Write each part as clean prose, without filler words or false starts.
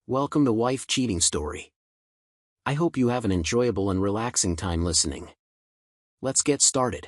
Welcome to Wife Cheating Story. I hope you have an enjoyable and relaxing time listening. Let's get started.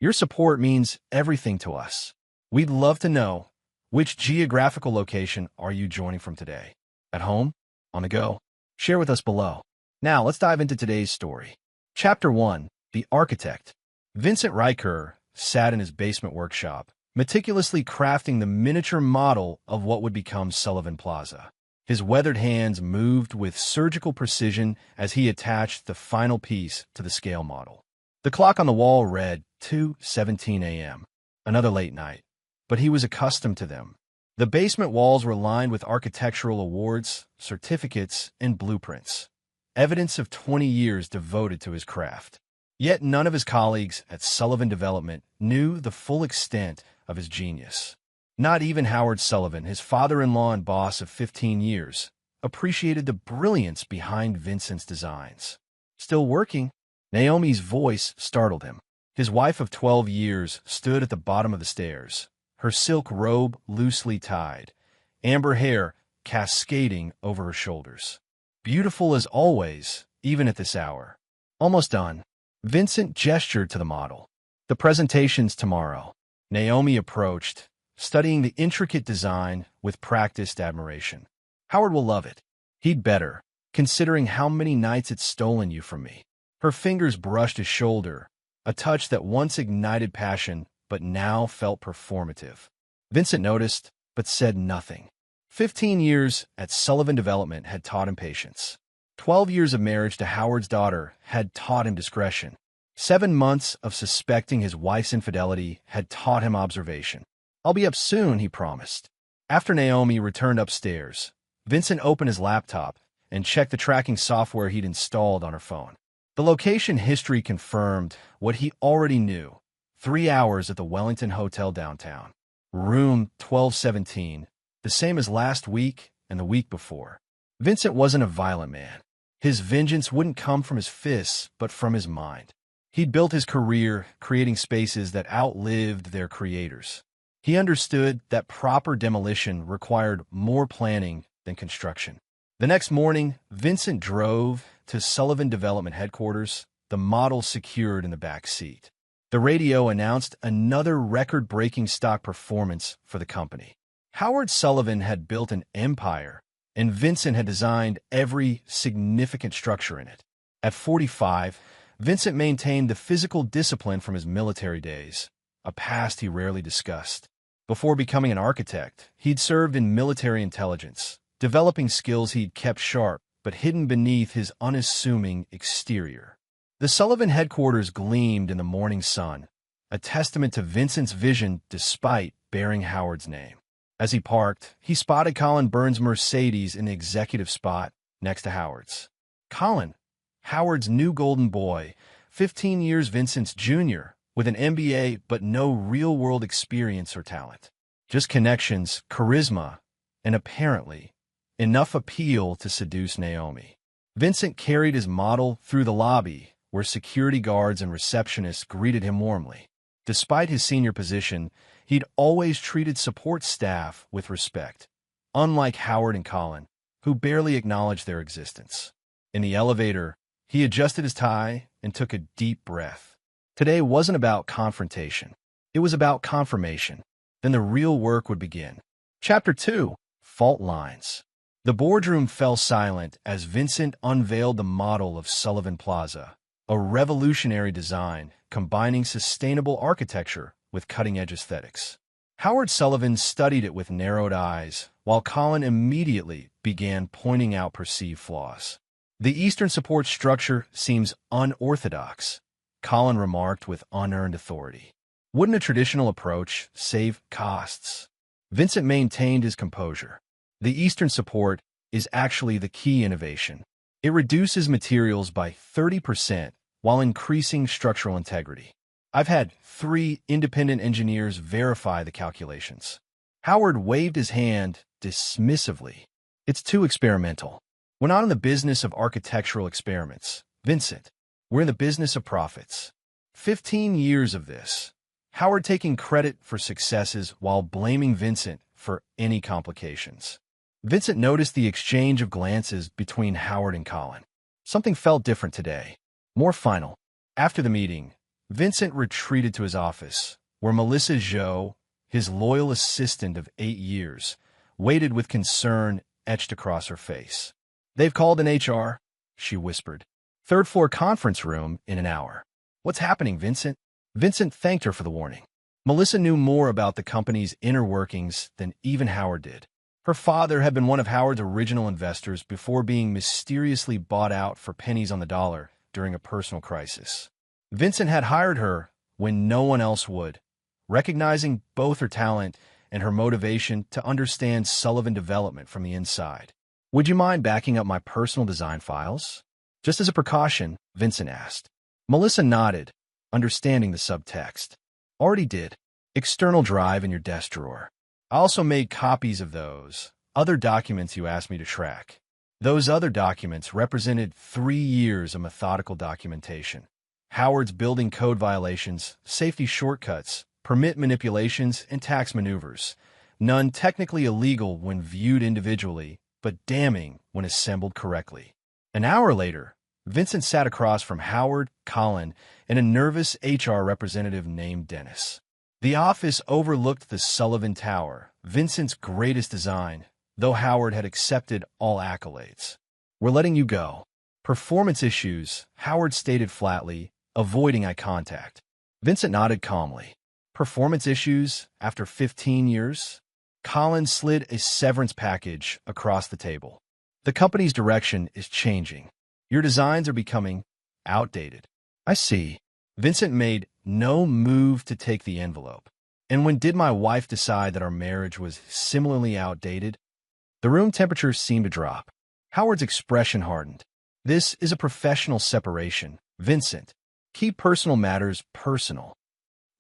Your support means everything to us. We'd love to know, which geographical location are you joining from today? At home? On the go? Share with us below. Now, let's dive into today's story. Chapter 1. The Architect. Vincent Riker sat in his basement workshop, meticulously crafting the miniature model of what would become Sullivan Plaza. His weathered hands moved with surgical precision as he attached the final piece to the scale model. The clock on the wall read 2:17 a.m., another late night, but he was accustomed to them. The basement walls were lined with architectural awards, certificates, and blueprints, evidence of 20 years devoted to his craft. Yet none of his colleagues at Sullivan Development knew the full extent of his genius. Not even Howard Sullivan, his father-in-law and boss of 15 years, appreciated the brilliance behind Vincent's designs. Still working? Naomi's voice startled him. His wife of 12 years stood at the bottom of the stairs, her silk robe loosely tied, amber hair cascading over her shoulders. Beautiful as always, even at this hour. Almost done. Vincent gestured to the model. The presentation's tomorrow. Naomi approached, studying the intricate design with practiced admiration. Howard will love it. He'd better, considering how many nights it's stolen you from me. Her fingers brushed his shoulder, a touch that once ignited passion but now felt performative. Vincent noticed, but said nothing. 15 years at Sullivan Development had taught him patience. 12 years of marriage to Howard's daughter had taught him discretion. 7 months of suspecting his wife's infidelity had taught him observation. "I'll be up soon," he promised. After Naomi returned upstairs, Vincent opened his laptop and checked the tracking software he'd installed on her phone. The location history confirmed what he already knew: 3 hours at the Wellington Hotel downtown. Room 1217, the same as last week and the week before. Vincent wasn't a violent man. His vengeance wouldn't come from his fists, but from his mind. He'd built his career creating spaces that outlived their creators. He understood that proper demolition required more planning than construction. The next morning, Vincent drove to Sullivan Development headquarters, the model secured in the back seat. The radio announced another record-breaking stock performance for the company. Howard Sullivan had built an empire, and Vincent had designed every significant structure in it. At 45, Vincent maintained the physical discipline from his military days, a past he rarely discussed. Before becoming an architect, he'd served in military intelligence, developing skills he'd kept sharp but hidden beneath his unassuming exterior. The Sullivan headquarters gleamed in the morning sun, a testament to Vincent's vision despite bearing Howard's name. As he parked, he spotted Colin Burns' Mercedes in the executive spot next to Howard's. Colin, Howard's new golden boy, 15 years Vincent's junior, with an MBA but no real-world experience or talent. Just connections, charisma, and apparently enough appeal to seduce Naomi. Vincent carried his model through the lobby, where security guards and receptionists greeted him warmly. Despite his senior position, he'd always treated support staff with respect, unlike Howard and Colin, who barely acknowledged their existence. In the elevator, he adjusted his tie and took a deep breath. Today wasn't about confrontation. It was about confirmation. Then the real work would begin. Chapter 2. Fault Lines. The boardroom fell silent as Vincent unveiled the model of Sullivan Plaza, a revolutionary design combining sustainable architecture with cutting-edge aesthetics. Howard Sullivan studied it with narrowed eyes, while Colin immediately began pointing out perceived flaws. "The eastern support structure seems unorthodox," Colin remarked with unearned authority. "Wouldn't a traditional approach save costs?" Vincent maintained his composure. "The eastern support is actually the key innovation. It reduces materials by 30% while increasing structural integrity. I've had 3 independent engineers verify the calculations." Howard waved his hand dismissively. "It's too experimental. We're not in the business of architectural experiments, Vincent. We're in the business of profits. 15 years of this, Howard taking credit for successes while blaming Vincent for any complications. Vincent noticed the exchange of glances between Howard and Colin. Something felt different today, more final. After the meeting, Vincent retreated to his office, where Melissa Zhou, his loyal assistant of 8 years, waited with concern etched across her face. "They've called in HR," she whispered. "Third floor conference room in an hour." "What's happening, Vincent?" Vincent thanked her for the warning. Melissa knew more about the company's inner workings than even Howard did. Her father had been one of Howard's original investors before being mysteriously bought out for pennies on the dollar during a personal crisis. Vincent had hired her when no one else would, recognizing both her talent and her motivation to understand Sullivan development from the inside. "Would you mind backing up my personal design files?" Just as a precaution, Vincent asked. Melissa nodded, understanding the subtext. "Already did. External drive in your desk drawer. I also made copies of those other documents you asked me to track." Those other documents represented 3 years of methodical documentation. Howard's building code violations, safety shortcuts, permit manipulations, and tax maneuvers. None technically illegal when viewed individually, but damning when assembled correctly. An hour later, Vincent sat across from Howard, Colin, and a nervous HR representative named Dennis. The office overlooked the Sullivan Tower, Vincent's greatest design, though Howard had accepted all accolades. "We're letting you go." "Performance issues," Howard stated flatly, avoiding eye contact. Vincent nodded calmly. "Performance issues after 15 years? Colin slid a severance package across the table. "The company's direction is changing. Your designs are becoming outdated." "I see." Vincent made no move to take the envelope. "And when did my wife decide that our marriage was similarly outdated?" The room temperature seemed to drop. Howard's expression hardened. "This is a professional separation, Vincent. Keep personal matters personal."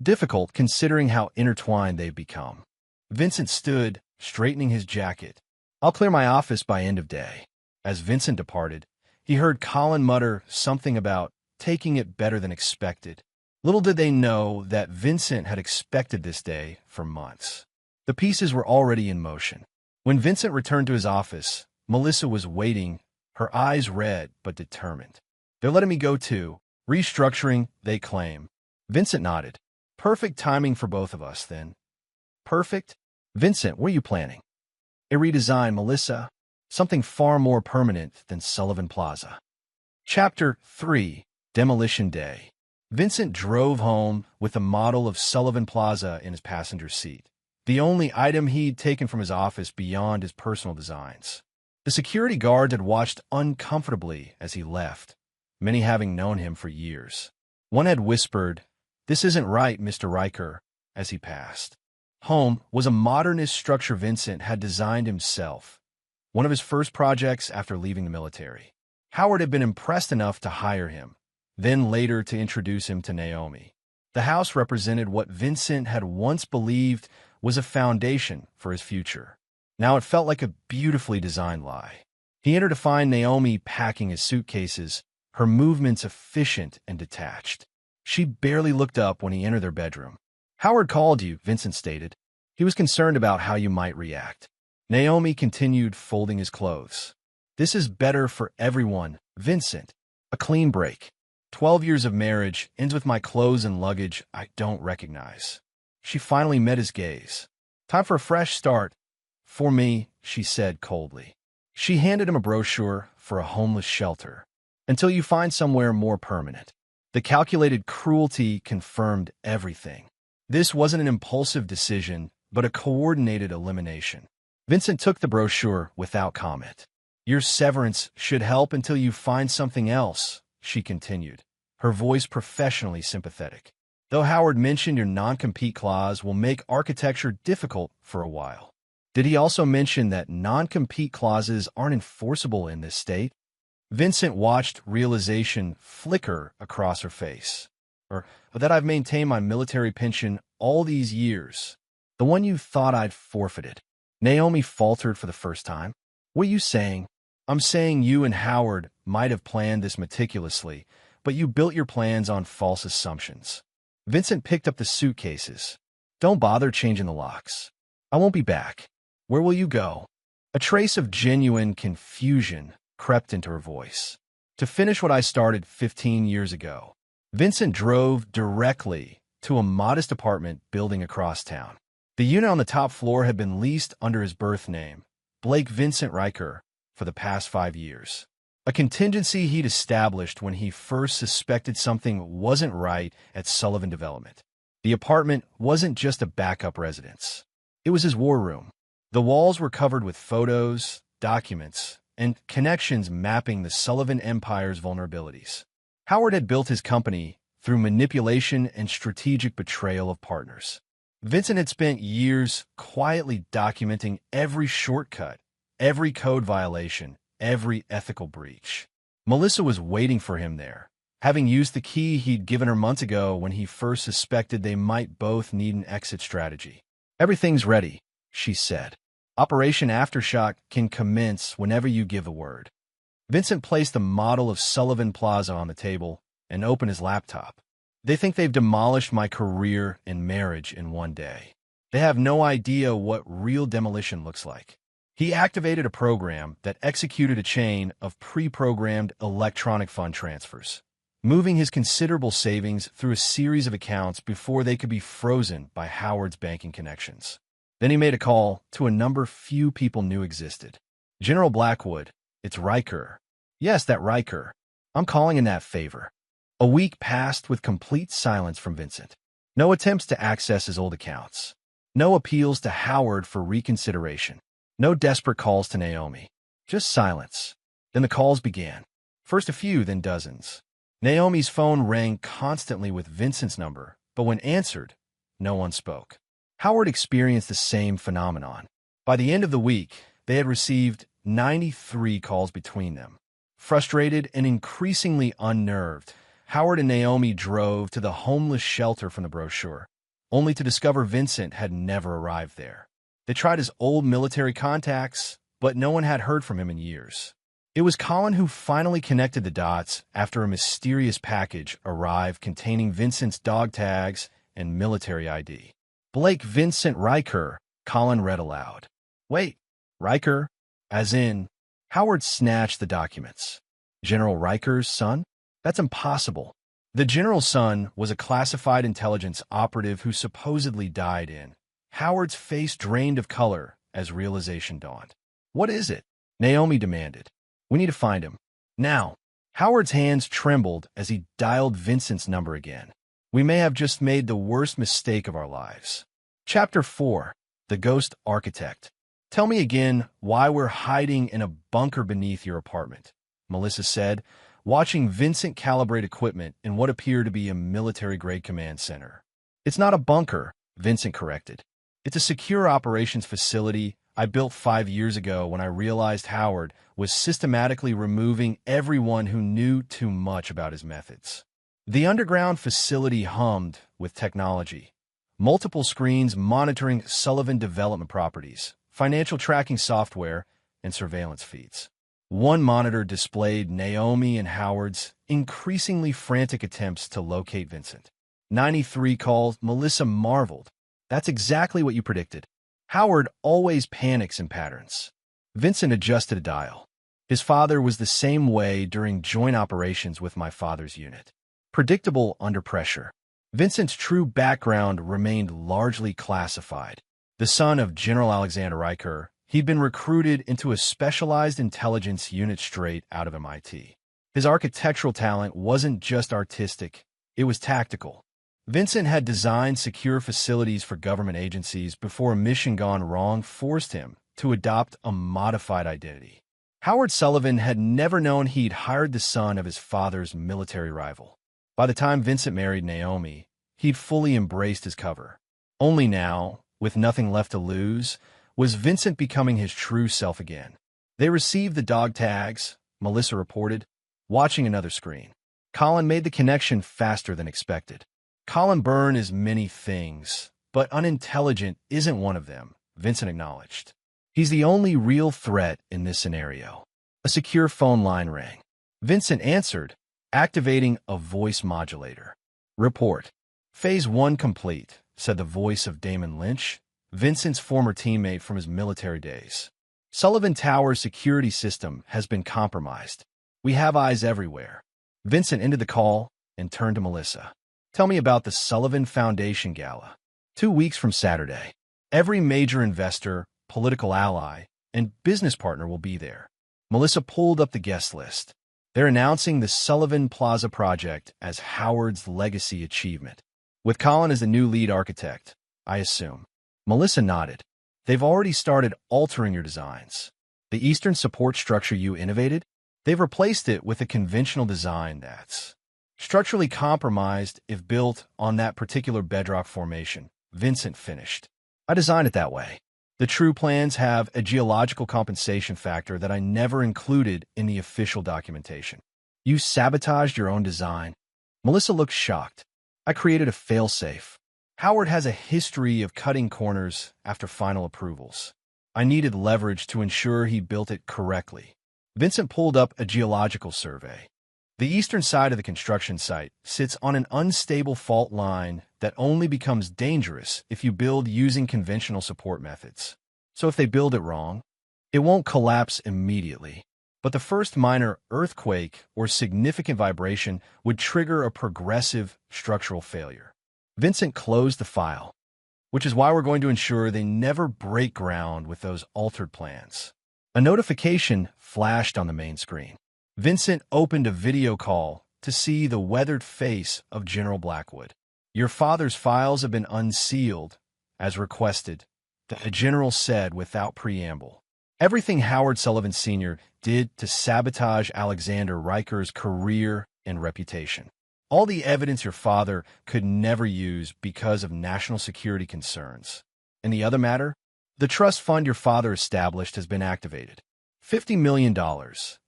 Difficult considering how intertwined they've become. Vincent stood, straightening his jacket. "I'll clear my office by end of day." As Vincent departed, he heard Colin mutter something about taking it better than expected. Little did they know that Vincent had expected this day for months. The pieces were already in motion. When Vincent returned to his office, Melissa was waiting, her eyes red but determined. "They're letting me go too. Restructuring, they claim." Vincent nodded. "Perfect timing for both of us, then." "Perfect?" "Vincent, what are you planning?" "A redesign, Melissa. Something far more permanent than Sullivan Plaza." Chapter 3: Demolition Day. Vincent drove home with a model of Sullivan Plaza in his passenger seat, the only item he'd taken from his office beyond his personal designs. The security guards had watched uncomfortably as he left, many having known him for years. One had whispered, "This isn't right, Mr. Riker," as he passed. Home was a modernist structure Vincent had designed himself, one of his first projects after leaving the military. Howard had been impressed enough to hire him, then later to introduce him to Naomi. The house represented what Vincent had once believed was a foundation for his future. Now it felt like a beautifully designed lie. He entered to find Naomi packing his suitcases, her movements efficient and detached. She barely looked up when he entered their bedroom. "Howard called you," Vincent stated. "He was concerned about how you might react." Naomi continued folding his clothes. "This is better for everyone, Vincent. A clean break. 12 years of marriage ends with my clothes and luggage I don't recognize." She finally met his gaze. "Time for a fresh start. For me," she said coldly. She handed him a brochure for a homeless shelter. "Until you find somewhere more permanent." The calculated cruelty confirmed everything. This wasn't an impulsive decision, but a coordinated elimination. Vincent took the brochure without comment. "Your severance should help until you find something else," she continued, her voice professionally sympathetic. "Though Howard mentioned your non-compete clause will make architecture difficult for a while." "Did he also mention that non-compete clauses aren't enforceable in this state?" Vincent watched realization flicker across her face. Or that I've maintained my military pension all these years. The one you thought I'd forfeited." Naomi faltered for the first time. "What are you saying?" "I'm saying you and Howard might have planned this meticulously, but you built your plans on false assumptions." Vincent picked up the suitcases. Don't bother changing the locks. I won't be back. Where will you go? A trace of genuine confusion crept into her voice. To finish what I started 15 years ago. Vincent drove directly to a modest apartment building across town. The unit on the top floor had been leased under his birth name, Blake Vincent Riker, for the past 5 years. A contingency he'd established when he first suspected something wasn't right at Sullivan Development. The apartment wasn't just a backup residence. It was his war room. The walls were covered with photos, documents, and connections mapping the Sullivan Empire's vulnerabilities. Howard had built his company through manipulation and strategic betrayal of partners. Vincent had spent years quietly documenting every shortcut, every code violation, every ethical breach. Melissa was waiting for him there, having used the key he'd given her months ago when he first suspected they might both need an exit strategy. Everything's ready, she said. Operation Aftershock can commence whenever you give the word. Vincent placed the model of Sullivan Plaza on the table and opened his laptop. They think they've demolished my career and marriage in one day. They have no idea what real demolition looks like. He activated a program that executed a chain of pre-programmed electronic fund transfers, moving his considerable savings through a series of accounts before they could be frozen by Howard's banking connections. Then he made a call to a number few people knew existed. General Blackwood, it's Riker. Yes, that Riker. I'm calling in that favor. A week passed with complete silence from Vincent. No attempts to access his old accounts. No appeals to Howard for reconsideration. No desperate calls to Naomi. Just silence. Then the calls began. First a few, then dozens. Naomi's phone rang constantly with Vincent's number, but when answered, no one spoke. Howard experienced the same phenomenon. By the end of the week, they had received 93 calls between them. Frustrated and increasingly unnerved, Howard and Naomi drove to the homeless shelter from the brochure, only to discover Vincent had never arrived there. They tried his old military contacts, but no one had heard from him in years. It was Colin who finally connected the dots after a mysterious package arrived containing Vincent's dog tags and military ID. Blake Vincent Riker, Colin read aloud. Wait, Riker? As in, Howard snatched the documents. General Riker's son? That's impossible. The general's son was a classified intelligence operative who supposedly died in. Howard's face drained of color as realization dawned. What is it? Naomi demanded. We need to find him. Now. Howard's hands trembled as he dialed Vincent's number again. We may have just made the worst mistake of our lives. Chapter 4. The Ghost Architect. Tell me again why we're hiding in a bunker beneath your apartment, Melissa said, watching Vincent calibrate equipment in what appeared to be a military-grade command center. It's not a bunker, Vincent corrected. It's a secure operations facility I built 5 years ago when I realized Howard was systematically removing everyone who knew too much about his methods. The underground facility hummed with technology. Multiple screens monitoring Sullivan Development properties, financial tracking software, and surveillance feeds. One monitor displayed Naomi and Howard's increasingly frantic attempts to locate Vincent. 93 calls, Melissa marveled. That's exactly what you predicted. Howard always panics in patterns. Vincent adjusted a dial. His father was the same way during joint operations with my father's unit. Predictable under pressure. Vincent's true background remained largely classified. The son of General Alexander Riker, he'd been recruited into a specialized intelligence unit straight out of MIT. His architectural talent wasn't just artistic, it was tactical. Vincent had designed secure facilities for government agencies before a mission gone wrong forced him to adopt a modified identity. Howard Sullivan had never known he'd hired the son of his father's military rival. By the time Vincent married Naomi, he'd fully embraced his cover. Only now, with nothing left to lose, was Vincent becoming his true self again. They received the dog tags, Melissa reported, watching another screen. Colin made the connection faster than expected. Colin Byrne is many things, but unintelligent isn't one of them, Vincent acknowledged. He's the only real threat in this scenario. A secure phone line rang. Vincent answered, activating a voice modulator. Report. Phase 1 complete, said the voice of Damon Lynch, Vincent's former teammate from his military days. Sullivan Tower's security system has been compromised. We have eyes everywhere. Vincent ended the call and turned to Melissa. Tell me about the Sullivan Foundation Gala. 2 weeks from Saturday. Every major investor, political ally, and business partner will be there. Melissa pulled up the guest list. They're announcing the Sullivan Plaza project as Howard's legacy achievement, with Colin as the new lead architect, I assume. Melissa nodded. They've already started altering your designs. The eastern support structure you innovated? They've replaced it with a conventional design that's structurally compromised if built on that particular bedrock formation, Vincent finished. I designed it that way. The true plans have a geological compensation factor that I never included in the official documentation. You sabotaged your own design. Melissa looked shocked. I created a failsafe. Howard has a history of cutting corners after final approvals. I needed leverage to ensure he built it correctly. Vincent pulled up a geological survey. The eastern side of the construction site sits on an unstable fault line that only becomes dangerous if you build using conventional support methods. So if they build it wrong, it won't collapse immediately. But the first minor earthquake or significant vibration would trigger a progressive structural failure. Vincent closed the file, which is why we're going to ensure they never break ground with those altered plans. A notification flashed on the main screen. Vincent opened a video call to see the weathered face of General Blackwood. Your father's files have been unsealed, as requested, the general said without preamble. Everything Howard Sullivan Sr. did to sabotage Alexander Riker's career and reputation. All the evidence your father could never use because of national security concerns. In the other matter, the trust fund your father established has been activated. $50 million,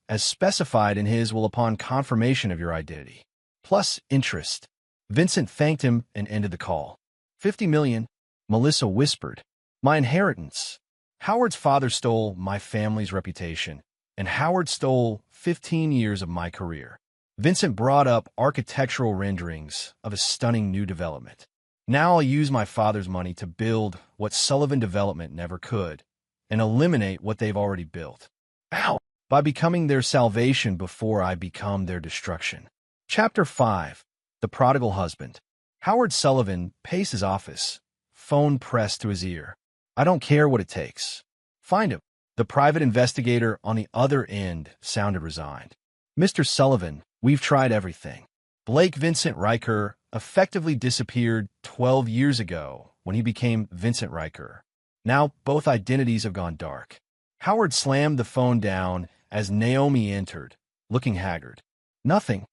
as specified in his will upon confirmation of your identity, plus interest. Vincent thanked him and ended the call. $50 million, Melissa whispered. My inheritance. Howard's father stole my family's reputation, and Howard stole 15 years of my career. Vincent brought up architectural renderings of a stunning new development. Now I'll use my father's money to build what Sullivan Development never could, and eliminate what they've already built. Ow! By becoming their salvation before I become their destruction. Chapter 5. The Prodigal Husband. Howard Sullivan paced his office, phone pressed to his ear. I don't care what it takes. Find him. The private investigator on the other end sounded resigned. Mr. Sullivan, we've tried everything. Blake Vincent Riker effectively disappeared 12 years ago when he became Vincent Riker. Now both identities have gone dark. Howard slammed the phone down as Naomi entered, looking haggard. Nothing.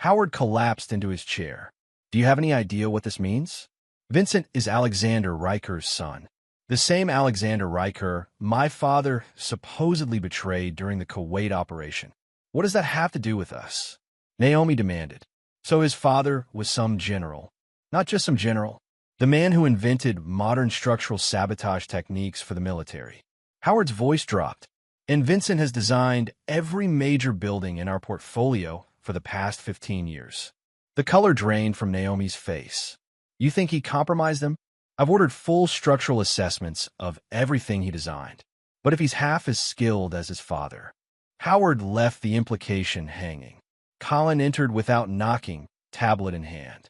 Howard collapsed into his chair. Do you have any idea what this means? Vincent is Alexander Riker's son. The same Alexander Riker my father supposedly betrayed during the Kuwait operation. What does that have to do with us? Naomi demanded. So his father was some general. Not just some general. The man who invented modern structural sabotage techniques for the military. Howard's voice dropped. And Vincent has designed every major building in our portfolio for the past 15 years. The color drained from Naomi's face. You think he compromised them? I've ordered full structural assessments of everything he designed. But if he's half as skilled as his father. Howard left the implication hanging. Colin entered without knocking, tablet in hand.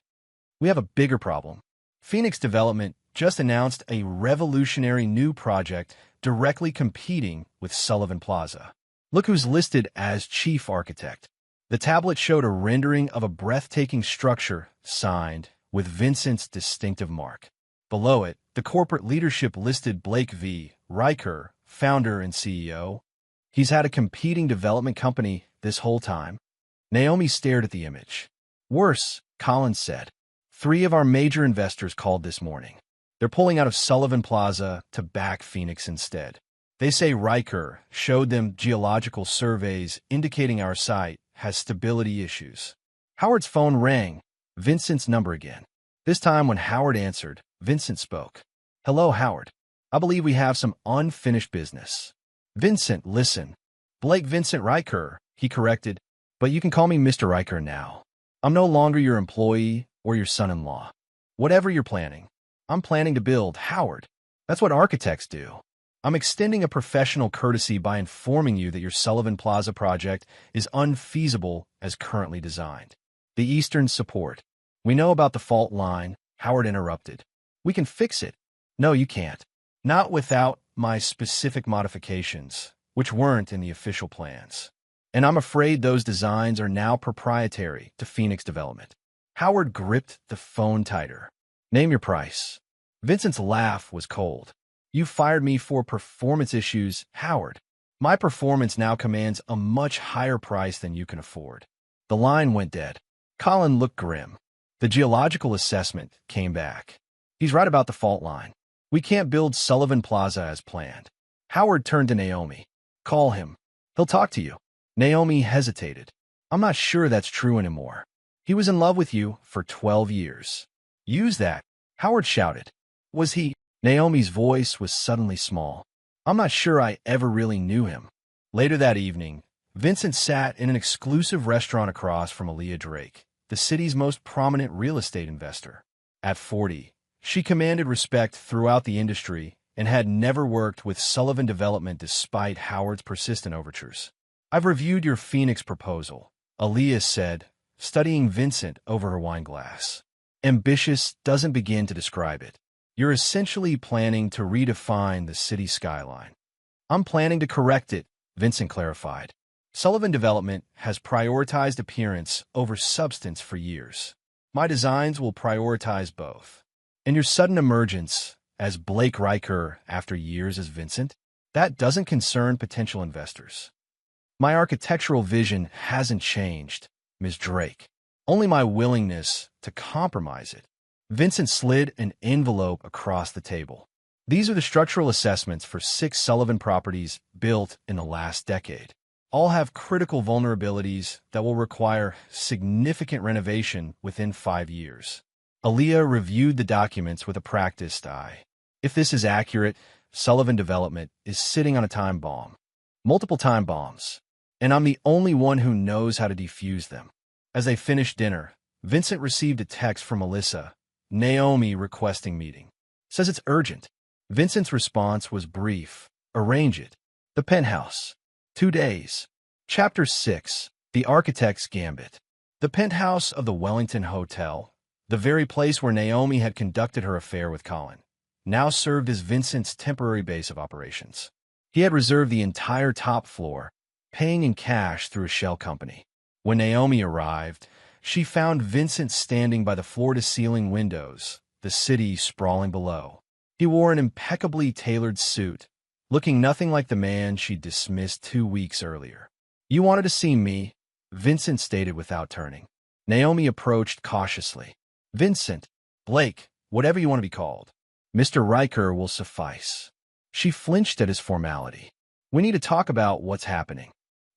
We have a bigger problem. Phoenix Development just announced a revolutionary new project directly competing with Sullivan Plaza. Look who's listed as chief architect. The tablet showed a rendering of a breathtaking structure signed with Vincent's distinctive mark. Below it, the corporate leadership listed Blake V. Riker, founder and CEO. He's had a competing development company this whole time. Naomi stared at the image. Worse, Collins said. 3 of our major investors called this morning. They're pulling out of Sullivan Plaza to back Phoenix instead. They say Riker showed them geological surveys indicating our site has stability issues. Howard's phone rang. Vincent's number again. This time when Howard answered, Vincent spoke. Hello, Howard. I believe we have some unfinished business. Vincent, listen. Blake Vincent Riker, he corrected. But you can call me Mr. Riker now. I'm no longer your employee, or your son-in-law. Whatever you're planning, I'm planning to build, Howard. That's what architects do. I'm extending a professional courtesy by informing you that your Sullivan Plaza project is unfeasible as currently designed. The Eastern support. We know about the fault line, Howard interrupted. We can fix it. No, you can't. Not without my specific modifications, which weren't in the official plans. And I'm afraid those designs are now proprietary to Phoenix Development. Howard gripped the phone tighter. Name your price. Vincent's laugh was cold. You fired me for performance issues, Howard. My performance now commands a much higher price than you can afford. The line went dead. Colin looked grim. The geological assessment came back. He's right about the fault line. We can't build Sullivan Plaza as planned. Howard turned to Naomi. Call him. He'll talk to you. Naomi hesitated. I'm not sure that's true anymore. He was in love with you for 12 years. Use that, Howard shouted. Was he? Naomi's voice was suddenly small. I'm not sure I ever really knew him. Later that evening, Vincent sat in an exclusive restaurant across from Aaliyah Drake, the city's most prominent real estate investor. At 40, she commanded respect throughout the industry and had never worked with Sullivan Development despite Howard's persistent overtures. I've reviewed your Phoenix proposal, Aaliyah said, studying Vincent over her wine glass. Ambitious doesn't begin to describe it. You're essentially planning to redefine the city skyline. I'm planning to correct it, Vincent clarified. Sullivan Development has prioritized appearance over substance for years. My designs will prioritize both. And your sudden emergence as Blake Riker after years as Vincent, that doesn't concern potential investors. My architectural vision hasn't changed, Ms. Drake. Only my willingness to compromise it. Vincent slid an envelope across the table. These are the structural assessments for 6 Sullivan properties built in the last decade. All have critical vulnerabilities that will require significant renovation within 5 years. Aaliyah reviewed the documents with a practiced eye. If this is accurate, Sullivan Development is sitting on a time bomb. Multiple time bombs. And I'm the only one who knows how to defuse them. As they finished dinner, Vincent received a text from Melissa, Naomi requesting meeting. Says it's urgent. Vincent's response was brief. Arrange it. The penthouse. 2 days. Chapter 6. The Architect's Gambit. The penthouse of the Wellington Hotel, the very place where Naomi had conducted her affair with Colin, now served as Vincent's temporary base of operations. He had reserved the entire top floor, paying in cash through a shell company. When Naomi arrived, she found Vincent standing by the floor-to-ceiling windows, the city sprawling below. He wore an impeccably tailored suit, looking nothing like the man she'd dismissed 2 weeks earlier. You wanted to see me, Vincent stated without turning. Naomi approached cautiously. Vincent, Blake, whatever you want to be called. Mr. Riker will suffice. She flinched at his formality. We need to talk about what's happening.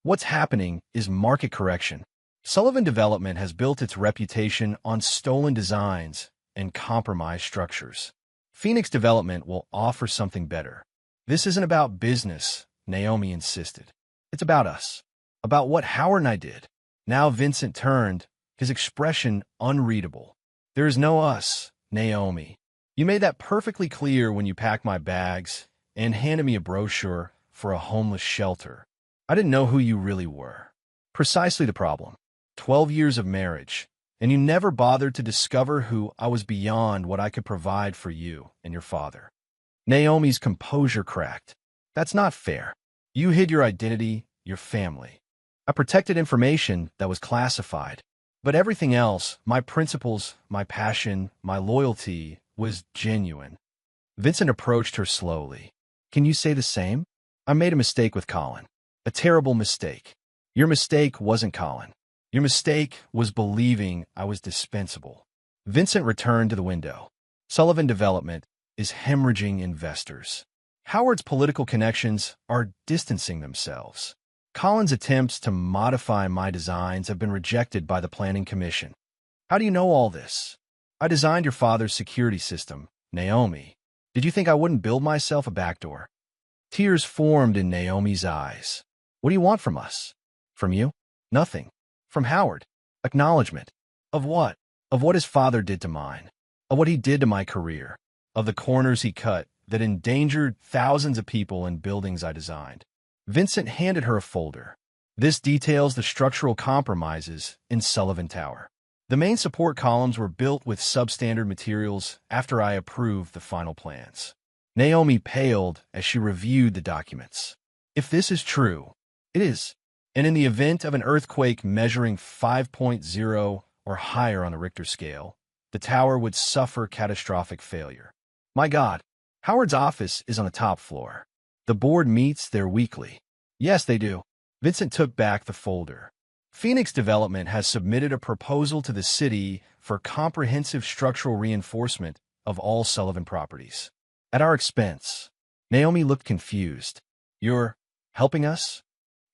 What's happening is market correction. Sullivan Development has built its reputation on stolen designs and compromised structures. Phoenix Development will offer something better. This isn't about business, Naomi insisted. It's about us. About what Howard and I did. Now Vincent turned, his expression unreadable. There is no us, Naomi. You made that perfectly clear when you packed my bags and handed me a brochure for a homeless shelter. I didn't know who you really were. Precisely the problem. 12 years of marriage, and you never bothered to discover who I was beyond what I could provide for you and your father. Naomi's composure cracked. That's not fair. You hid your identity, your family. I protected information that was classified. But everything else, my principles, my passion, my loyalty, was genuine. Vincent approached her slowly. Can you say the same? I made a mistake with Colin. A terrible mistake. Your mistake wasn't Colin. Your mistake was believing I was dispensable. Vincent returned to the window. Sullivan Development is hemorrhaging investors. Howard's political connections are distancing themselves. Colin's attempts to modify my designs have been rejected by the Planning Commission. How do you know all this? I designed your father's security system, Naomi. Did you think I wouldn't build myself a backdoor? Tears formed in Naomi's eyes. What do you want from us? From you? Nothing. From Howard? Acknowledgement. Of what? of what his father did to mine, of what he did to my career, of the corners he cut that endangered thousands of people and buildings I designed. Vincent handed her a folder. This details the structural compromises in Sullivan Tower. The main support columns were built with substandard materials after I approved the final plans. Naomi paled as she reviewed the documents. If this is true, it is. And in the event of an earthquake measuring 5.0 or higher on the Richter scale, the tower would suffer catastrophic failure. My God, Howard's office is on the top floor. The board meets there weekly. Yes, they do. Vincent took back the folder. Phoenix Development has submitted a proposal to the city for comprehensive structural reinforcement of all Sullivan properties. At our expense. Naomi looked confused. You're helping us?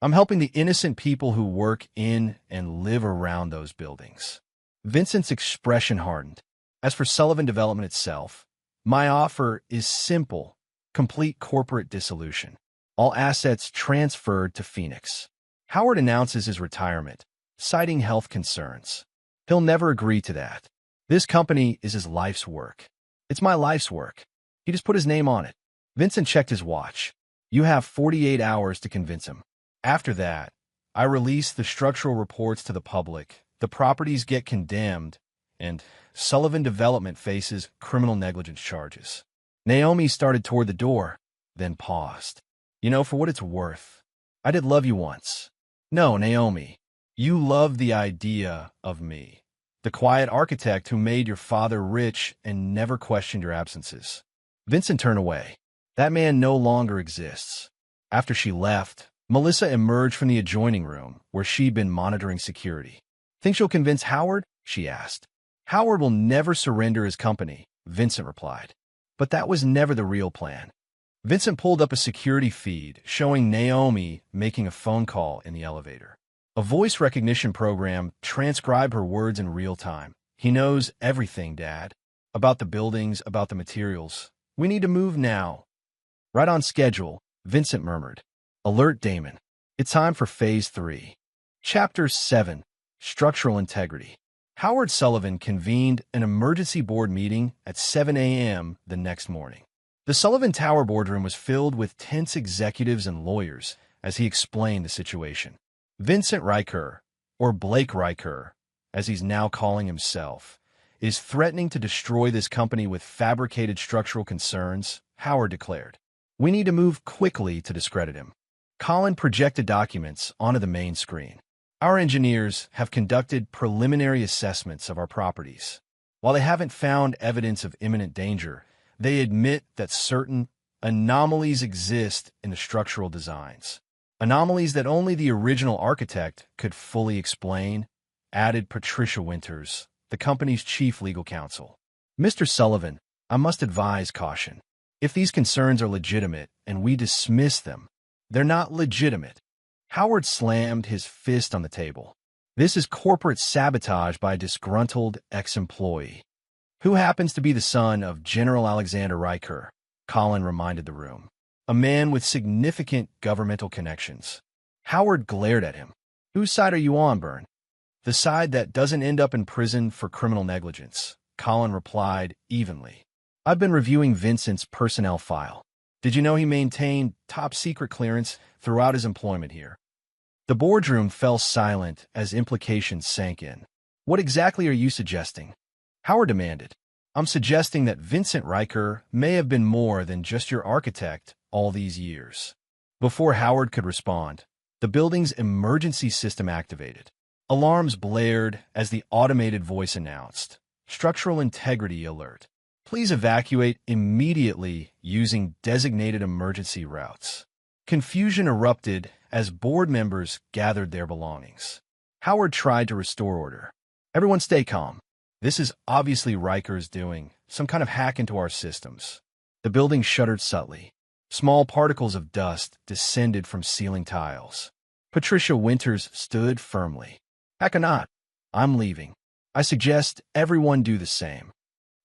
I'm helping the innocent people who work in and live around those buildings. Vincent's expression hardened. As for Sullivan Development itself, my offer is simple, complete corporate dissolution. All assets transferred to Phoenix. Howard announces his retirement, citing health concerns. He'll never agree to that. This company is his life's work. It's my life's work. He just put his name on it. Vincent checked his watch. You have 48 hours to convince him. After that, I release the structural reports to the public, the properties get condemned, and Sullivan Development faces criminal negligence charges. Naomi started toward the door, then paused. You know, for what it's worth, I did love you once. No, Naomi, you loved the idea of me, the quiet architect who made your father rich and never questioned your absences. Vincent turned away. That man no longer exists. After she left, Melissa emerged from the adjoining room where she'd been monitoring security. Think you'll convince Howard? She asked. Howard will never surrender his company, Vincent replied. But that was never the real plan. Vincent pulled up a security feed showing Naomi making a phone call in the elevator. A voice recognition program transcribed her words in real time. He knows everything, Dad. About the buildings, about the materials. We need to move now. Right on schedule, Vincent murmured. Alert Damon. It's time for Phase 3. Chapter 7. Structural Integrity. Howard Sullivan convened an emergency board meeting at 7 a.m. the next morning. The Sullivan Tower boardroom was filled with tense executives and lawyers as he explained the situation. Vincent Riker, or Blake Riker, as he's now calling himself, is threatening to destroy this company with fabricated structural concerns, Howard declared. We need to move quickly to discredit him. Colin projected documents onto the main screen. Our engineers have conducted preliminary assessments of our properties. While they haven't found evidence of imminent danger, they admit that certain anomalies exist in the structural designs. Anomalies that only the original architect could fully explain, added Patricia Winters, the company's chief legal counsel. Mr. Sullivan, I must advise caution. If these concerns are legitimate and we dismiss them, they're not legitimate. Howard slammed his fist on the table. This is corporate sabotage by a disgruntled ex-employee. Who happens to be the son of General Alexander Riker, Colin reminded the room. A man with significant governmental connections. Howard glared at him. Whose side are you on, Byrne? The side that doesn't end up in prison for criminal negligence, Colin replied evenly. I've been reviewing Vincent's personnel file. Did you know he maintained top-secret clearance throughout his employment here? The boardroom fell silent as implications sank in. What exactly are you suggesting? Howard demanded. I'm suggesting that Vincent Riker may have been more than just your architect all these years. Before Howard could respond, the building's emergency system activated. Alarms blared as the automated voice announced, Structural Integrity Alert. Please evacuate immediately using designated emergency routes. Confusion erupted as board members gathered their belongings. Howard tried to restore order. Everyone stay calm. This is obviously Riker's doing, some kind of hack into our systems. The building shuddered subtly. Small particles of dust descended from ceiling tiles. Patricia Winters stood firmly. Heck or not, I'm leaving. I suggest everyone do the same.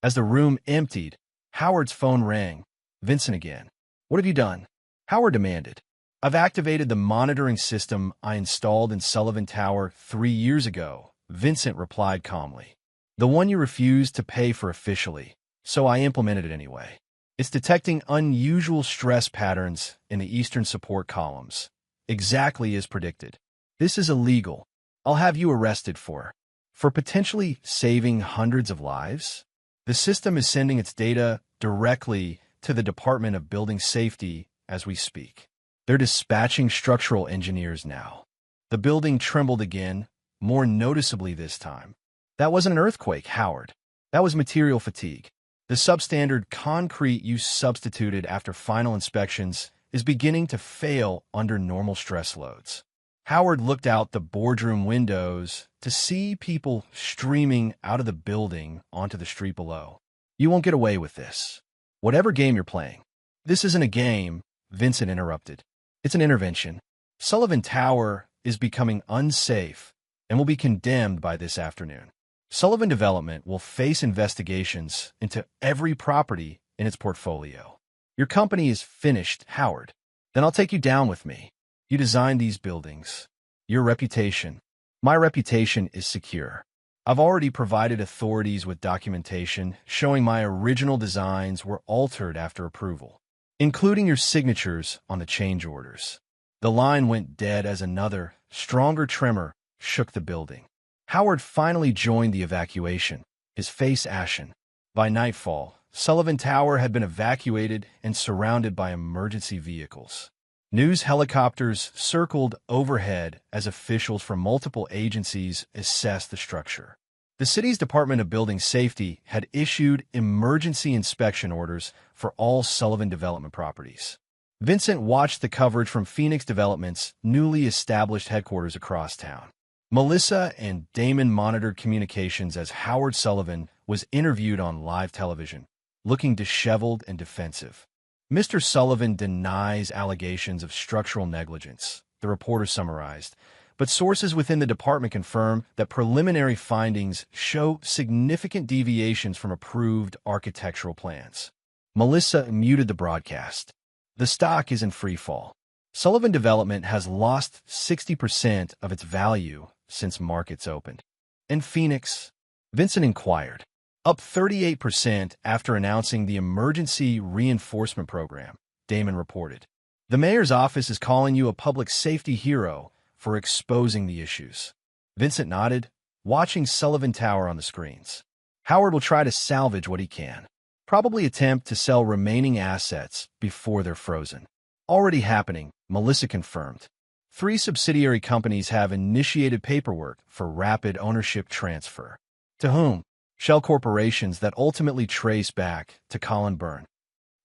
As the room emptied, Howard's phone rang. Vincent again. What have you done? Howard demanded. I've activated the monitoring system I installed in Sullivan Tower 3 years ago, Vincent replied calmly. The one you refused to pay for officially, so I implemented it anyway. It's detecting unusual stress patterns in the Eastern support columns, exactly as predicted. This is illegal. I'll have you arrested for potentially saving hundreds of lives. The system is sending its data directly to the Department of Building Safety as we speak. They're dispatching structural engineers now. The building trembled again, more noticeably this time. That wasn't an earthquake, Howard. That was material fatigue. The substandard concrete you substituted after final inspections is beginning to fail under normal stress loads. Howard looked out the boardroom windows to see people streaming out of the building onto the street below. You won't get away with this. Whatever game you're playing. This isn't a game, Vincent interrupted. It's an intervention. Sullivan Tower is becoming unsafe and will be condemned by this afternoon. Sullivan Development will face investigations into every property in its portfolio. Your company is finished, Howard. Then I'll take you down with me. You designed these buildings. Your reputation. My reputation is secure. I've already provided authorities with documentation showing my original designs were altered after approval, including your signatures on the change orders. The line went dead as another, stronger tremor shook the building. Howard finally joined the evacuation, his face ashen. By nightfall, Sullivan Tower had been evacuated and surrounded by emergency vehicles. News helicopters circled overhead as officials from multiple agencies assessed the structure. The city's Department of Building Safety had issued emergency inspection orders for all Sullivan Development properties. Vincent watched the coverage from Phoenix Development's newly established headquarters across town. Melissa and Damon monitored communications as Howard Sullivan was interviewed on live television, looking disheveled and defensive. Mr. Sullivan denies allegations of structural negligence, the reporter summarized, but sources within the department confirm that preliminary findings show significant deviations from approved architectural plans. Melissa muted the broadcast. The stock is in free fall. Sullivan Development has lost 60% of its value since markets opened. In Phoenix, Vincent inquired. Up 38% after announcing the emergency reinforcement program, Damon reported. The mayor's office is calling you a public safety hero for exposing the issues. Vincent nodded, watching Sullivan Tower on the screens. Howard will try to salvage what he can. Probably attempt to sell remaining assets before they're frozen. Already happening, Melissa confirmed. 3 subsidiary companies have initiated paperwork for rapid ownership transfer. To whom? Shell corporations that ultimately trace back to Colin Byrne.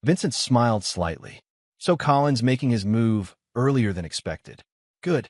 Vincent smiled slightly. So Colin's making his move earlier than expected. Good.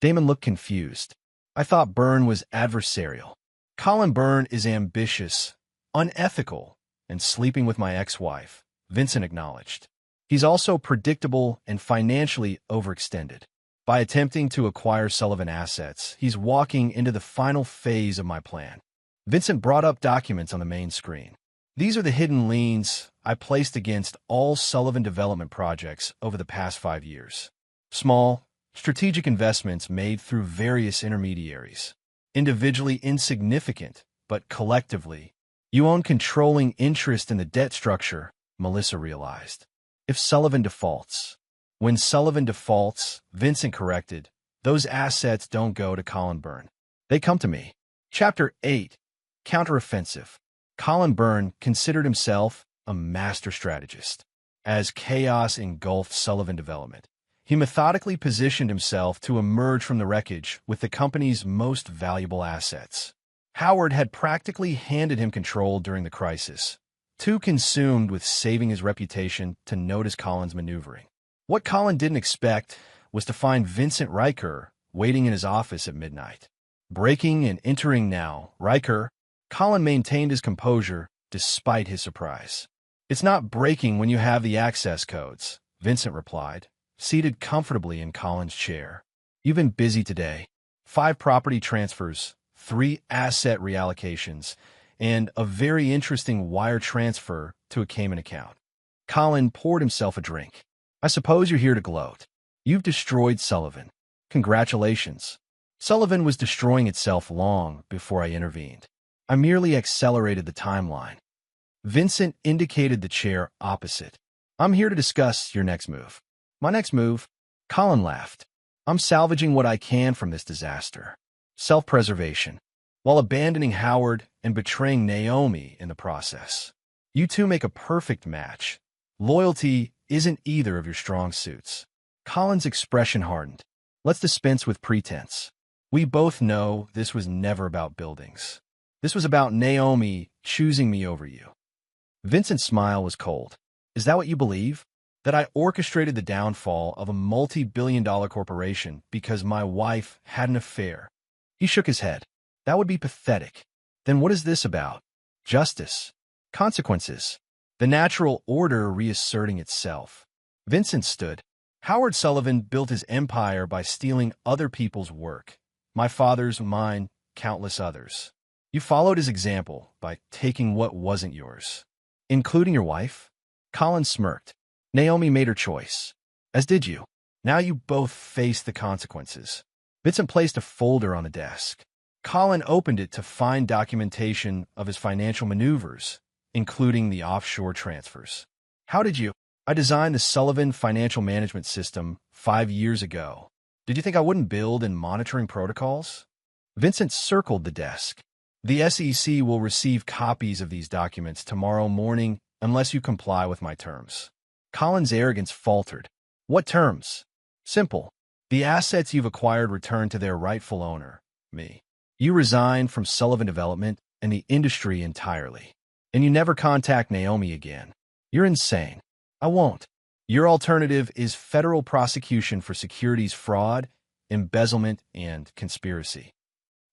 Damon looked confused. I thought Byrne was adversarial. Colin Byrne is ambitious, unethical, and sleeping with my ex-wife, Vincent acknowledged. He's also predictable and financially overextended. By attempting to acquire Sullivan assets, he's walking into the final phase of my plan. Vincent brought up documents on the main screen. These are the hidden liens I placed against all Sullivan Development projects over the past 5 years. Small, strategic investments made through various intermediaries. Individually insignificant, but collectively, you own controlling interest in the debt structure, Melissa realized. If Sullivan defaults. When Sullivan defaults, Vincent corrected, those assets don't go to Colin Byrne. They come to me. Chapter 8. Counteroffensive. Colin Byrne considered himself a master strategist. As chaos engulfed Sullivan Development, he methodically positioned himself to emerge from the wreckage with the company's most valuable assets. Howard had practically handed him control during the crisis, too consumed with saving his reputation to notice Colin's maneuvering. What Colin didn't expect was to find Vincent Riker waiting in his office at midnight. Breaking and entering now, Riker. Colin maintained his composure despite his surprise. It's not breaking when you have the access codes, Vincent replied, seated comfortably in Colin's chair. You've been busy today. 5 property transfers, 3 asset reallocations, and a very interesting wire transfer to a Cayman account. Colin poured himself a drink. I suppose you're here to gloat. You've destroyed Sullivan. Congratulations. Sullivan was destroying itself long before I intervened. I merely accelerated the timeline. Vincent indicated the chair opposite. I'm here to discuss your next move. My next move? Colin laughed. I'm salvaging what I can from this disaster. Self-preservation, while abandoning Howard and betraying Naomi in the process. You two make a perfect match. Loyalty isn't either of your strong suits. Colin's expression hardened. Let's dispense with pretense. We both know this was never about buildings. This was about Naomi choosing me over you. Vincent's smile was cold. Is that what you believe? That I orchestrated the downfall of a multi-billion-dollar corporation because my wife had an affair? He shook his head. That would be pathetic. Then what is this about? Justice. Consequences. The natural order reasserting itself. Vincent stood. Howard Sullivan built his empire by stealing other people's work. My father's, mine, countless others. You followed his example by taking what wasn't yours. Including your wife? Colin smirked. Naomi made her choice. As did you. Now you both face the consequences. Vincent placed a folder on the desk. Colin opened it to find documentation of his financial maneuvers, including the offshore transfers. How did you? I designed the Sullivan Financial Management System 5 years ago. Did you think I wouldn't build in monitoring protocols? Vincent circled the desk. The SEC will receive copies of these documents tomorrow morning unless you comply with my terms. Colin's arrogance faltered. What terms? Simple. The assets you've acquired return to their rightful owner, me. You resign from Sullivan Development and the industry entirely. And you never contact Naomi again. You're insane. I won't. Your alternative is federal prosecution for securities fraud, embezzlement, and conspiracy.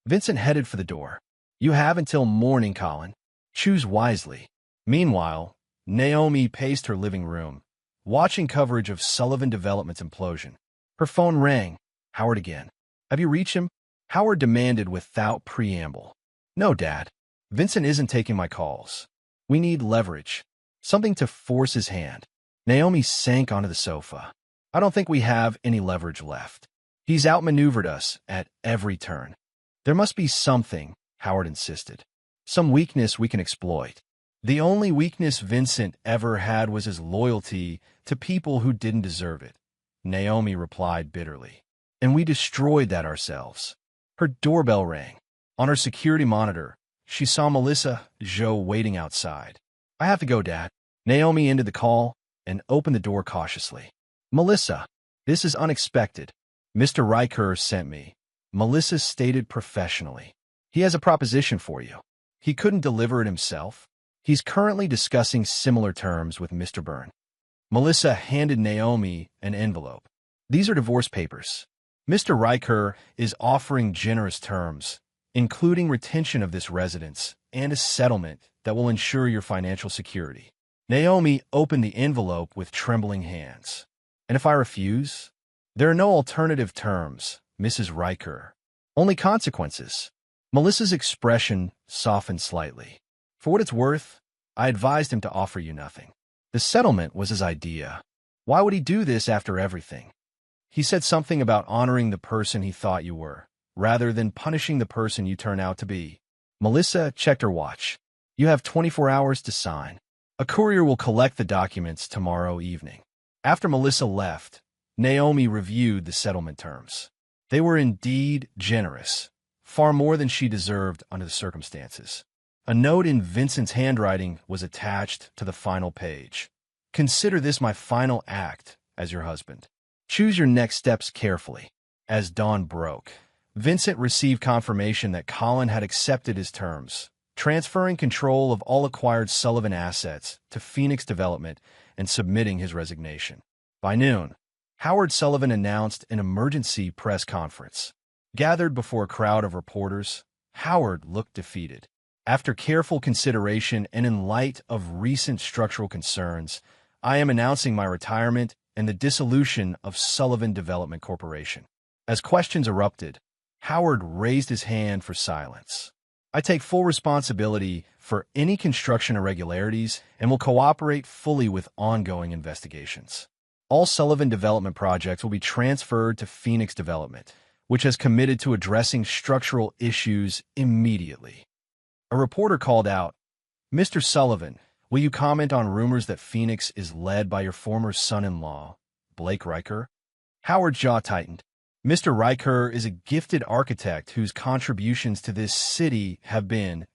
Vincent headed for the door. You have until morning, Colin. Choose wisely. Meanwhile, Naomi paced her living room, watching coverage of Sullivan Development's implosion. Her phone rang. Howard again. Have you reached him? Howard demanded without preamble. No, Dad. Vincent isn't taking my calls. We need leverage. Something to force his hand. Naomi sank onto the sofa. I don't think we have any leverage left. He's outmaneuvered us at every turn. There must be something, Howard insisted. Some weakness we can exploit. The only weakness Vincent ever had was his loyalty to people who didn't deserve it, Naomi replied bitterly. And we destroyed that ourselves. Her doorbell rang. On her security monitor, she saw Melissa Joe waiting outside. I have to go, Dad. Naomi ended the call and opened the door cautiously. Melissa, this is unexpected. Mr. Riker sent me. Melissa stated professionally. He has a proposition for you. He couldn't deliver it himself. He's currently discussing similar terms with Mr. Byrne. Melissa handed Naomi an envelope. These are divorce papers. Mr. Riker is offering generous terms, including retention of this residence and a settlement that will ensure your financial security. Naomi opened the envelope with trembling hands. And if I refuse? There are no alternative terms, Mrs. Riker. Only consequences. Melissa's expression softened slightly. For what it's worth, I advised him to offer you nothing. The settlement was his idea. Why would he do this after everything? He said something about honoring the person he thought you were, rather than punishing the person you turn out to be. Melissa checked her watch. You have 24 hours to sign. A courier will collect the documents tomorrow evening. After Melissa left, Naomi reviewed the settlement terms. They were indeed generous, far more than she deserved under the circumstances. A note in Vincent's handwriting was attached to the final page. Consider this my final act as your husband. Choose your next steps carefully. As dawn broke, Vincent received confirmation that Colin had accepted his terms, transferring control of all acquired Sullivan assets to Phoenix Development and submitting his resignation. By noon, Howard Sullivan announced an emergency press conference. Gathered before a crowd of reporters, Howard looked defeated. After careful consideration and in light of recent structural concerns, I am announcing my retirement and the dissolution of Sullivan Development Corporation. As questions erupted, Howard raised his hand for silence. I take full responsibility for any construction irregularities and will cooperate fully with ongoing investigations. All Sullivan Development projects will be transferred to Phoenix Development, which has committed to addressing structural issues immediately. A reporter called out, "Mr. Sullivan, will you comment on rumors that Phoenix is led by your former son-in-law, Blake Riker?" Howard's jaw tightened. Mr. Riker is a gifted architect whose contributions to this city have been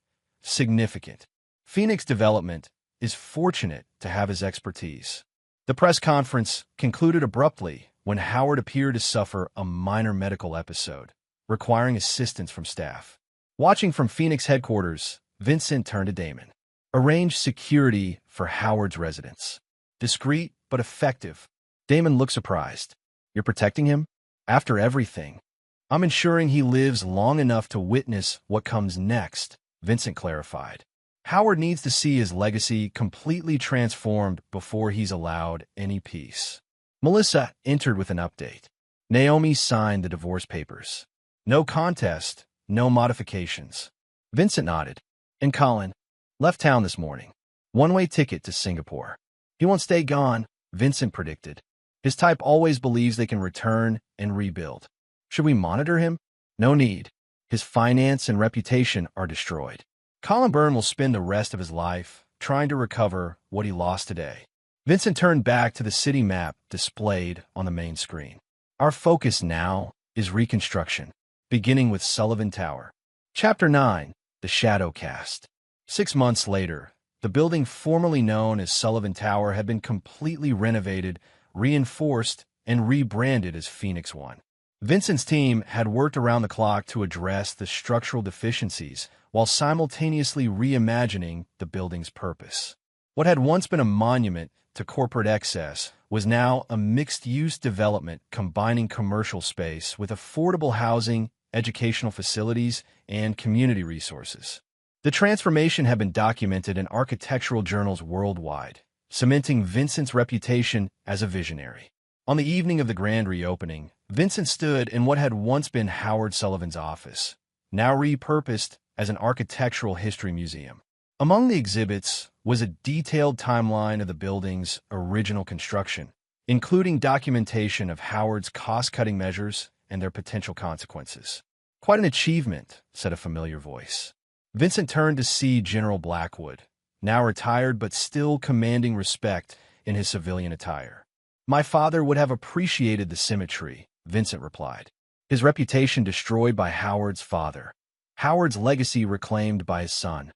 significant. Phoenix Development is fortunate to have his expertise. The press conference concluded abruptly when Howard appeared to suffer a minor medical episode, requiring assistance from staff. Watching from Phoenix headquarters, Vincent turned to Damon. "Arrange security for Howard's residence. Discreet but effective." Damon looked surprised. "You're protecting him? After everything?" "I'm ensuring he lives long enough to witness what comes next," Vincent clarified. "Howard needs to see his legacy completely transformed before he's allowed any peace." Melissa entered with an update. Naomi signed the divorce papers. "No contest, no modifications." Vincent nodded. "And Colin left town this morning. One-way ticket to Singapore. He won't stay gone," Vincent predicted. "His type always believes they can return and rebuild." "Should we monitor him?" "No need. His finance and reputation are destroyed. Colin Byrne will spend the rest of his life trying to recover what he lost today." Vincent turned back to the city map displayed on the main screen. "Our focus now is reconstruction, beginning with Sullivan Tower." Chapter 9, The Shadow Cast. 6 months later, the building formerly known as Sullivan Tower had been completely renovated, reinforced, and rebranded as Phoenix One. Vincent's team had worked around the clock to address the structural deficiencies while simultaneously reimagining the building's purpose. What had once been a monument to corporate excess was now a mixed-use development combining commercial space with affordable housing, educational facilities, and community resources. The transformation had been documented in architectural journals worldwide, cementing Vincent's reputation as a visionary. On the evening of the grand reopening, Vincent stood in what had once been Howard Sullivan's office, now repurposed as an architectural history museum. Among the exhibits was a detailed timeline of the building's original construction, including documentation of Howard's cost-cutting measures and their potential consequences. "Quite an achievement," said a familiar voice. Vincent turned to see General Blackwood, now retired but still commanding respect in his civilian attire. "My father would have appreciated the symmetry," Vincent replied. "His reputation destroyed by Howard's father. Howard's legacy reclaimed by his son."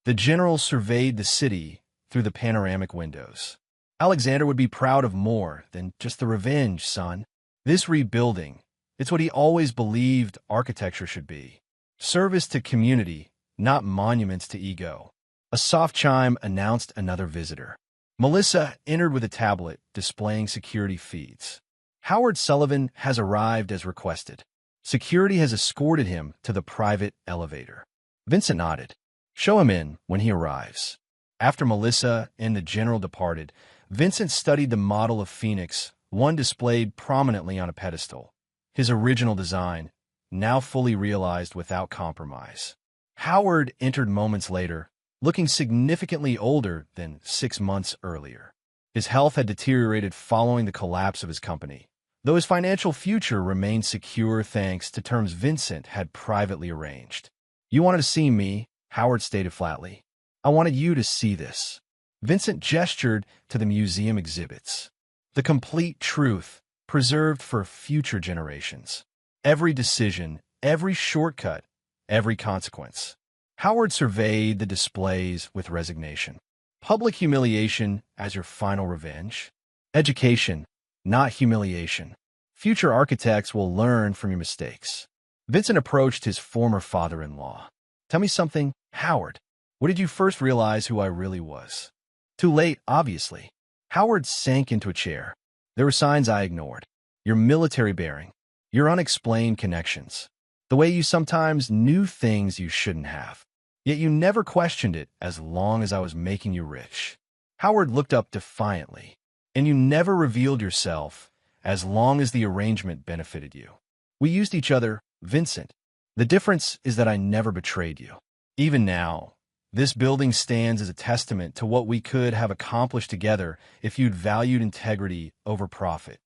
The general surveyed the city through the panoramic windows. "Alexander would be proud of more than just the revenge, son. This rebuilding, it's what he always believed architecture should be. Service to community, not monuments to ego." A soft chime announced another visitor. Melissa entered with a tablet displaying security feeds. "Howard Sullivan has arrived as requested. Security has escorted him to the private elevator." Vincent nodded. "Show him in when he arrives." After Melissa and the general departed, Vincent studied the model of Phoenix, one displayed prominently on a pedestal. His original design, now fully realized without compromise. Howard entered moments later, looking significantly older than 6 months earlier. His health had deteriorated following the collapse of his company, though his financial future remained secure thanks to terms Vincent had privately arranged. "You wanted to see me," Howard stated flatly. "I wanted you to see this." Vincent gestured to the museum exhibits. The complete truth, preserved for future generations. Every decision, every shortcut, every consequence. Howard surveyed the displays with resignation. Public humiliation as your final revenge? Education, not humiliation. Future architects will learn from your mistakes. Vincent approached his former father-in-law. "Tell me something, Howard. When did you first realize who I really was?" "Too late, obviously." Howard sank into a chair. "There were signs I ignored. Your military bearing, your unexplained connections, the way you sometimes knew things you shouldn't have. Yet you never questioned it as long as I was making you rich." Howard looked up defiantly. "And you never revealed yourself as long as the arrangement benefited you. We used each other, Vincent. The difference is that I never betrayed you. Even now, this building stands as a testament to what we could have accomplished together if you'd valued integrity over profit."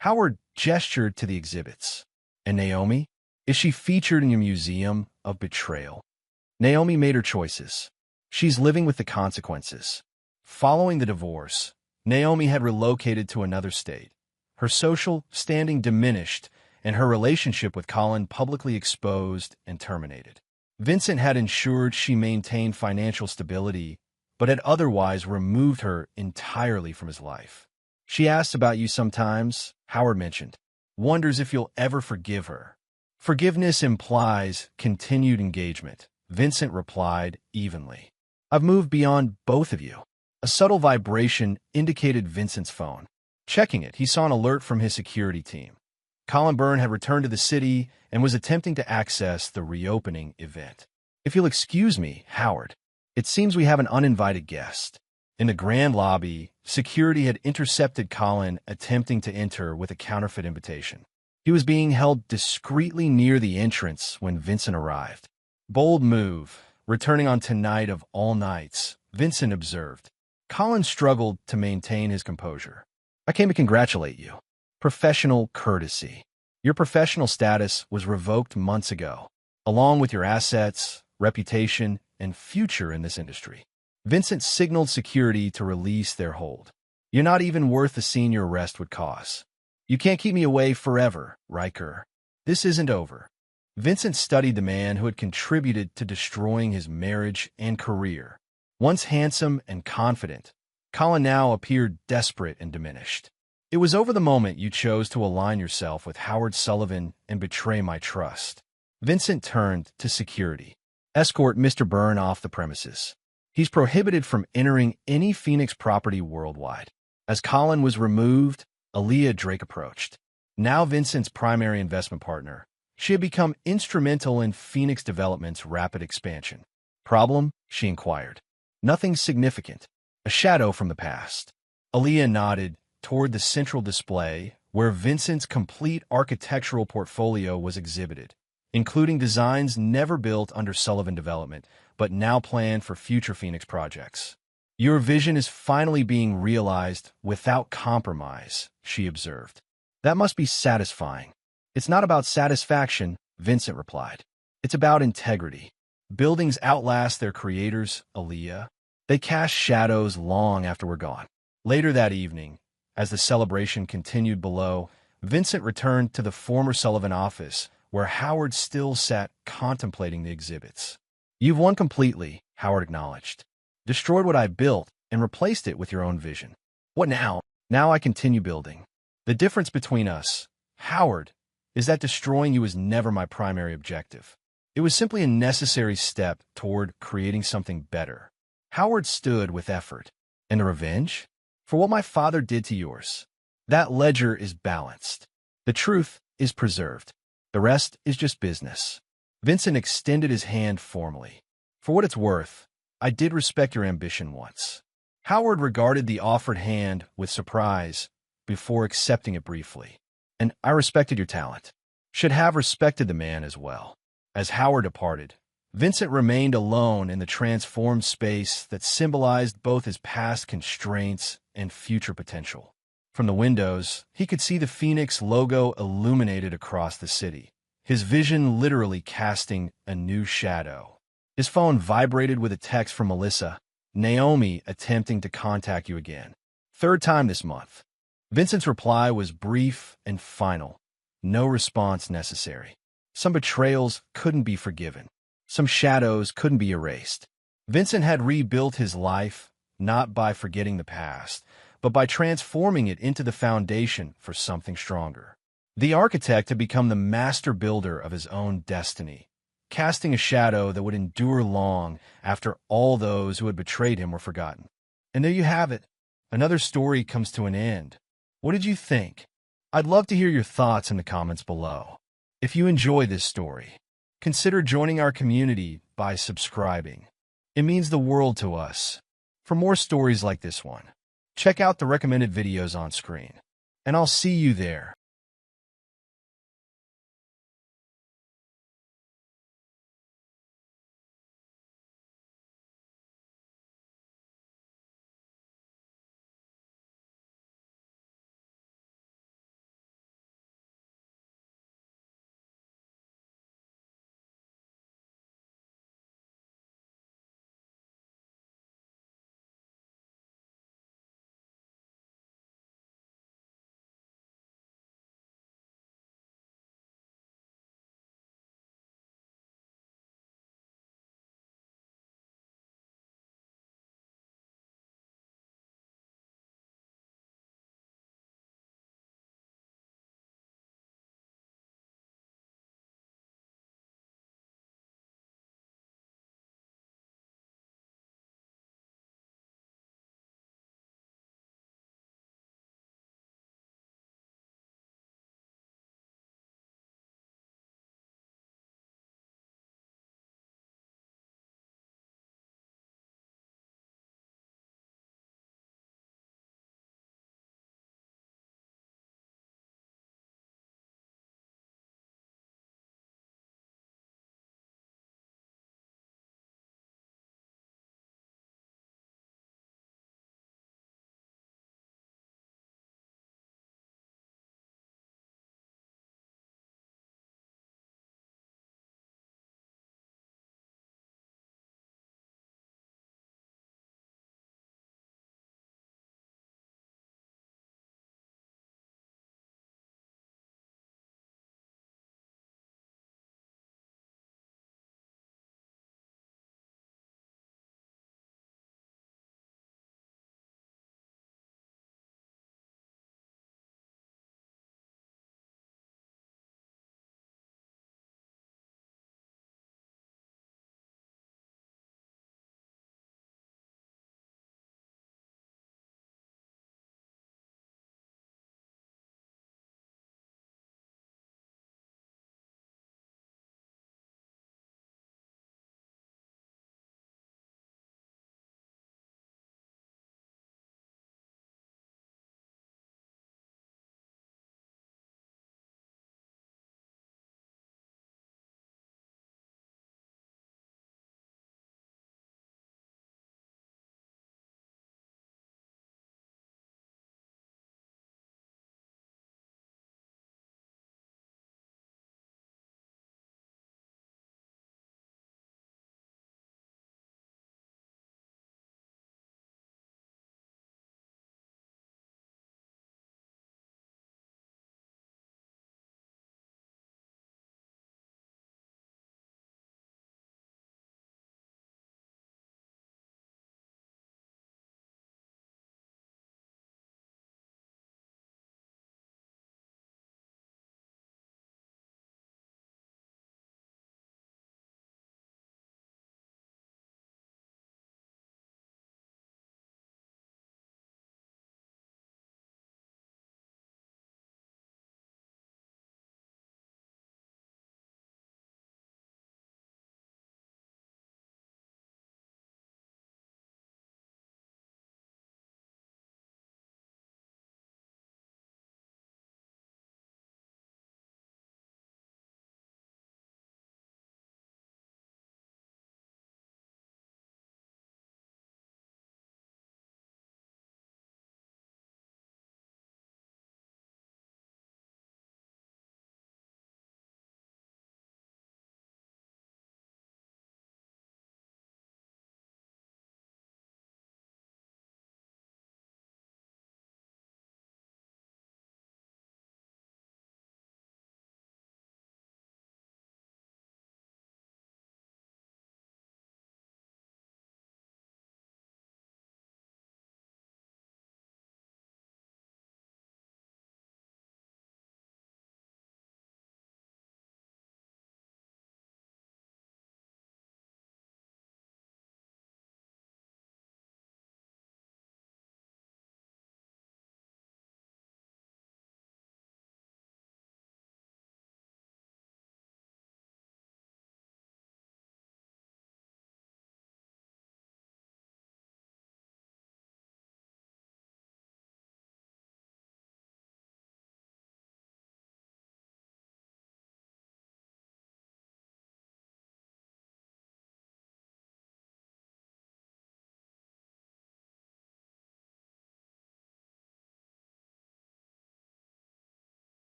Howard gestured to the exhibits. "And Naomi? Is she featured in your museum of betrayal?" Naomi made her choices. She's living with the consequences. Following the divorce, Naomi had relocated to another state. Her social standing diminished, and her relationship with Colin publicly exposed and terminated. Vincent had ensured she maintained financial stability, but had otherwise removed her entirely from his life. She asks about you sometimes, Howard mentioned. Wonders if you'll ever forgive her. Forgiveness implies continued engagement, Vincent replied evenly. I've moved beyond both of you. A subtle vibration indicated Vincent's phone. Checking it, he saw an alert from his security team. Colin Byrne had returned to the city and was attempting to access the reopening event. If you'll excuse me, Howard, it seems we have an uninvited guest. In the grand lobby, security had intercepted Colin attempting to enter with a counterfeit invitation. He was being held discreetly near the entrance when Vincent arrived. Bold move, returning on tonight of all nights, Vincent observed. Colin struggled to maintain his composure. I came to congratulate you. Professional courtesy. Your professional status was revoked months ago, along with your assets, reputation, and future in this industry. Vincent signaled security to release their hold. You're not even worth the scene your arrest would cause. You can't keep me away forever, Riker. This isn't over. Vincent studied the man who had contributed to destroying his marriage and career. Once handsome and confident, Colin now appeared desperate and diminished. It was over the moment you chose to align yourself with Howard Sullivan and betray my trust. Vincent turned to security. Escort Mr. Byrne off the premises. He's prohibited from entering any Phoenix property worldwide. As Colin was removed, Aaliyah Drake approached. Now Vincent's primary investment partner, she had become instrumental in Phoenix Development's rapid expansion. Problem? She inquired. Nothing significant. A shadow from the past. Aaliyah nodded toward the central display where Vincent's complete architectural portfolio was exhibited, including designs never built under Sullivan Development, but now planned for future Phoenix projects. Your vision is finally being realized without compromise, she observed. That must be satisfying. It's not about satisfaction, Vincent replied. It's about integrity. Buildings outlast their creators, Aaliyah. They cast shadows long after we're gone. Later that evening, as the celebration continued below, Vincent returned to the former Sullivan office, where Howard still sat contemplating the exhibits. You've won completely, Howard acknowledged. Destroyed what I built and replaced it with your own vision. What now? Now I continue building. The difference between us, Howard, is that destroying you was never my primary objective. It was simply a necessary step toward creating something better. Howard stood with effort. And the revenge? For what my father did to yours. That ledger is balanced. The truth is preserved. The rest is just business. Vincent extended his hand formally. For what it's worth, I did respect your ambition once. Howard regarded the offered hand with surprise before accepting it briefly. And I respected your talent. Should have respected the man as well. As Howard departed, Vincent remained alone in the transformed space that symbolized both his past constraints and future potential. From the windows, he could see the Phoenix logo illuminated across the city, his vision literally casting a new shadow. His phone vibrated with a text from Melissa, Naomi attempting to contact you again. Third time this month. Vincent's reply was brief and final. No response necessary. Some betrayals couldn't be forgiven. Some shadows couldn't be erased. Vincent had rebuilt his life, not by forgetting the past, but by transforming it into the foundation for something stronger. The architect had become the master builder of his own destiny, casting a shadow that would endure long after all those who had betrayed him were forgotten. And there you have it. Another story comes to an end. What did you think? I'd love to hear your thoughts in the comments below. If you enjoy this story, consider joining our community by subscribing. It means the world to us. For more stories like this one, check out the recommended videos on screen. And I'll see you there.